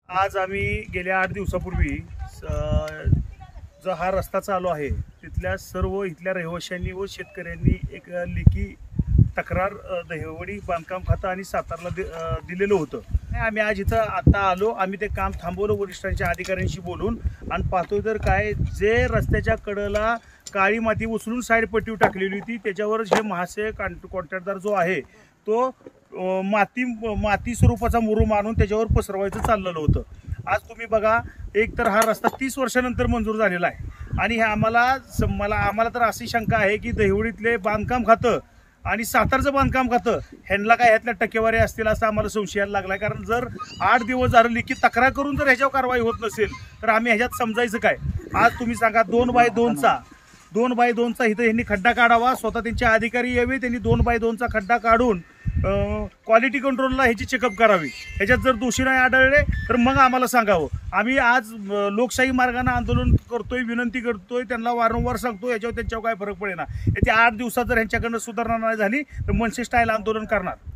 आज आम्ही गेल्या 8 दिवसापूर्वी जो हा रस्ता चालू आहे तिथल्या सर्व इथल्या रहिवाशांनी व शेतकऱ्यांनी एक लेखी तक्रार दहिवडी बांधकाम खातं आणि सातारला दिलेलं होतं। आम्ही आज इथं आता आलो, आम्ही ते काम थांबवलं वरिष्ठांच्या अधिकाऱ्यांशी बोलून आणि पाहतोय तर काय जे रस्त्याच्या कडेला काळी माती उचलून साईड पट्टी टाकलेली होती त्याच्यावर जे महाशय कॉन्ट्रॅक्टदार जो आहे तो माती स्वरूपाचा मुरुम आणून त्याच्यावर पसरवायचं चाललेलं होतं। आज तुम्ही बघा, एक तर हा रस्ता 30 वर्षानंतर मंजूर झालेला आहे आणि हे आम्हाला तर अशी शंका आहे की दहिवडीतले बांधकाम खातं आणि सातारचं बांधकाम खातं ह्यांना काय ह्यातल्या टक्केवारी असतील असं आम्हाला संशय यायला लागला। कारण जर 8 दिवस झालं लिखी तक्रार करून जर ह्याच्यावर कारवाई होत नसेल तर आम्ही ह्याच्यात समजायचं काय। आज तुम्ही सांगा 2x2चा इथं यांनी खड्डा काढावा, स्वतः त्यांचे अधिकारी यावे, त्यांनी 2x2चा खड्डा काढून क्वालिटी कंट्रोलला ह्याची चेकअप करावी। ह्याच्यात जर दोषी नाही आढळले तर मग आम्हाला सांगावं। आम्ही आज लोकशाही मार्गाने आंदोलन करतोय, विनंती करतोय, त्यांना वारंवार सांगतो, याच्यावर त्यांच्यावर काय फरक पडेना। येत्या 8 दिवसात जर ह्यांच्याकडनं सुधारणा नाही झाली तर मनसे स्टाईल आंदोलन करणार।